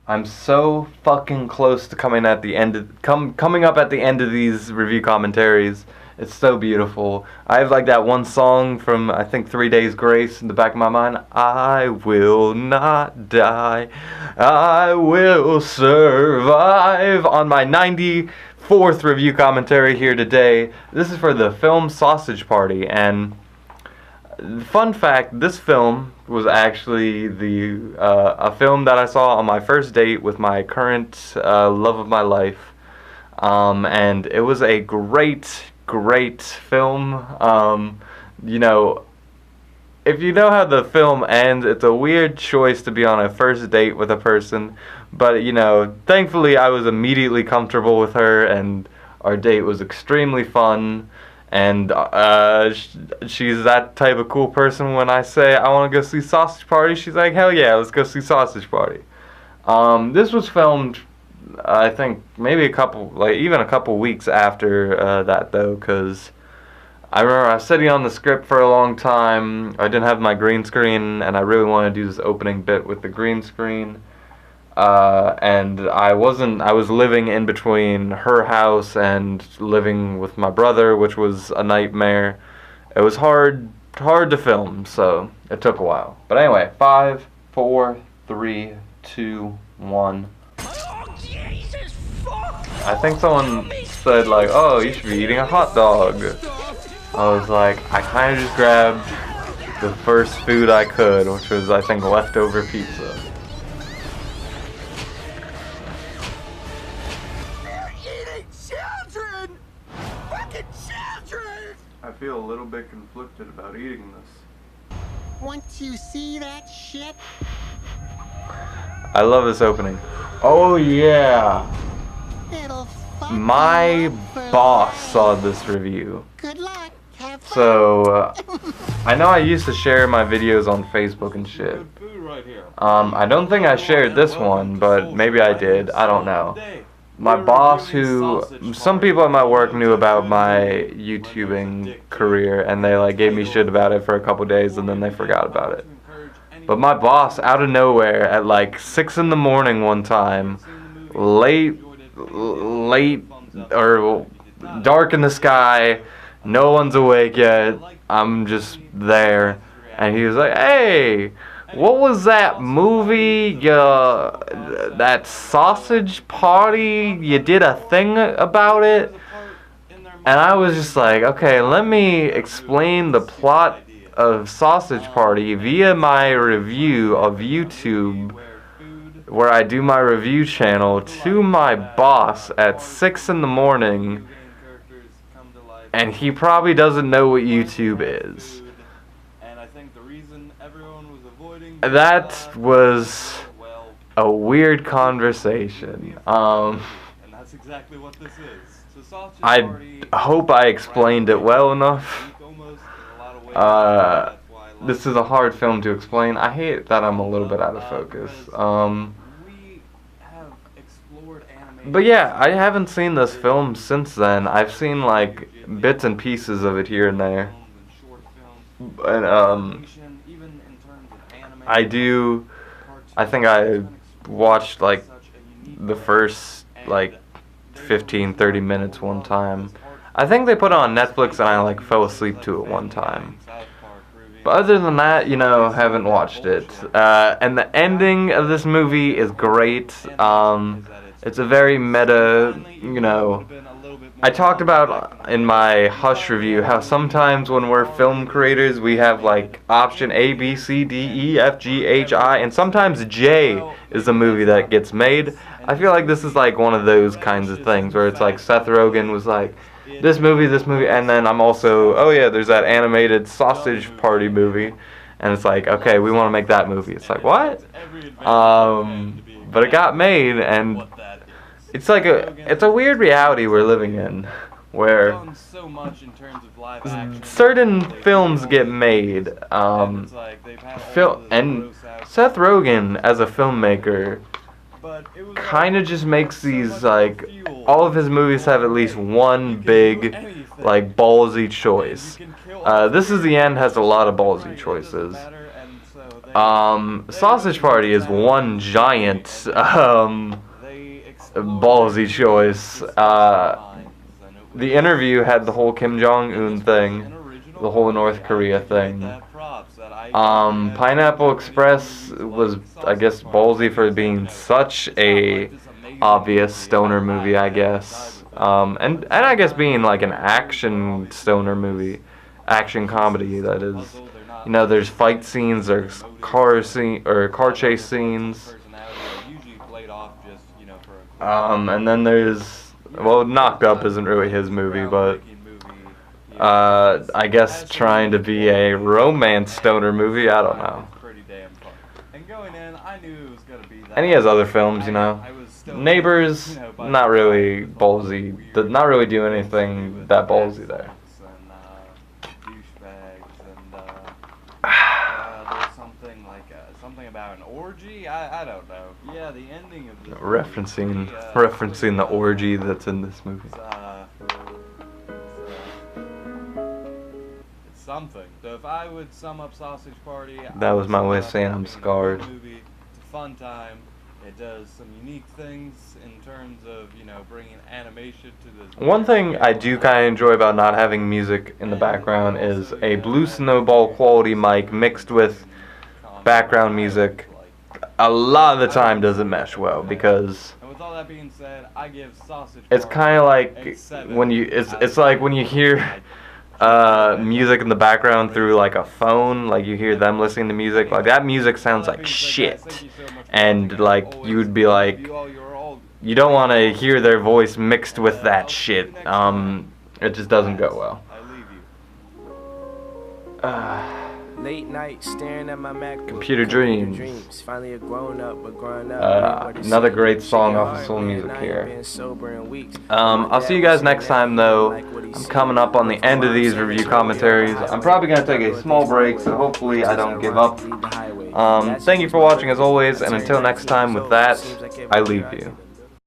I'm so fucking close to coming up at the end of these review commentaries. It's so beautiful. I have like that one song from I think 3 Days Grace in the back of my mind. I will not die. I will survive on my 94th review commentary here today. This is for the film Sausage Party, and fun fact, this film was actually a film that I saw on my first date with my current love of my life, and it was a great film. You know, if you know how the film ends, it's a weird choice to be on a first date with a person, but you know, thankfully I was immediately comfortable with her, and our date was extremely fun. And she's that type of cool person. When I say I want to go see Sausage Party, she's like, hell yeah, let's go see Sausage Party. This was filmed, I think, maybe even a couple weeks after that, though, because I remember I was sitting on the script for a long time. I didn't have my green screen, and I really wanted to do this opening bit with the green screen. And I was living in between her house and living with my brother, which was a nightmare. It was hard to film, so it took a while. But anyway, 5, 4, 3, 2, 1. Oh, Jesus, fuck! I think someone said like, oh, you should be eating a hot dog. I was like, I kind of just grabbed the first food I could, which was, I think, leftover pizza. I feel a little bit conflicted about eating this. Once you see that shit, I love this opening. Oh yeah! it'll fuck My boss saw this review. Good luck. Have fun. So, I know I used to share my videos on Facebook and shit. I don't think I shared this one, but maybe I did. I don't know. My boss, who some people at my work knew about my YouTubing career, and they like gave me shit about it for a couple days, and then they forgot about it. But my boss, out of nowhere, at like 6 in the morning one time, late or dark in the sky, no one's awake yet, I'm just there, and he was like, "Hey, what was that movie, that Sausage Party? You did a thing about it?" And I was just like, okay, let me explain the plot of Sausage Party via my review of YouTube, where I do my review channel, to my boss at 6 in the morning, and he probably doesn't know what YouTube is. That was a weird conversation. And that's exactly what this is. So I hope I explained it well enough. This is a hard film to explain. I hate that I'm a little bit out of focus. But yeah, I haven't seen this film since then. I've seen like bits and pieces of it here and there. And I think I watched like the first like 15-30 minutes one time. I think they put it on Netflix and I like fell asleep to it one time. But other than that, you know, haven't watched it. And the ending of this movie is great. It's a very meta, you know. I talked about in my Hush review how sometimes when we're film creators we have like option A, B, C, D, E, F, G, H, I, and sometimes J is the movie that gets made. I feel like this is like one of those kinds of things where it's like Seth Rogen was like, this movie, and then I'm also, oh yeah, there's that animated Sausage Party movie, and it's like, okay, we want to make that movie. It's like, what? But it got made, and it's like it's a weird reality we're living in, where certain films get made, and Seth Rogen as a filmmaker kind of just makes these, like, all of his movies have at least one big, like, ballsy choice. This Is the End has a lot of ballsy choices. Sausage Party is one giant ballsy choice. The interview had the whole Kim Jong-un thing, the whole North Korea thing. Pineapple Express was, I guess, ballsy for being such a obvious stoner movie, I guess. And I guess being like an action stoner movie, action comedy, that is. You know, there's fight scenes, there's car chase scenes. And then there's, well, Knocked Up isn't really his movie, but I guess trying to be a romance stoner movie, I don't know. And he has other films, you know. Neighbors, not really ballsy, did not really do anything that ballsy there. Something about an orgy? I don't know. Yeah, the ending of this referencing the orgy that's in this movie. It's something. So if I would sum up Sausage Party, that was my way of saying I'm scarred. Movie. It's a fun time. It does some unique things in terms of, you know, bringing animation to this. One thing I do kind of enjoy about not having music in the background is a Blue Snowball quality mic mixed with background music. A lot of the time doesn't mesh well because and with all that being said, I give Sausage it's kind of like when you it's like when you hear music in the background through like a phone, like you hear them listening to music, like that music sounds like shit, and like you would be like, you don't want to hear their voice mixed with that shit. It just doesn't go well. Late night staring at my MacBook. Computer Dreams. Finally a grown up, but growing up. Another great song off of Soul Music here. I'll see you guys next time though. I'm coming up on the end of these review commentaries. I'm probably going to take a small break, so hopefully I don't give up. Thank you for watching as always, and until next time with that, I leave you.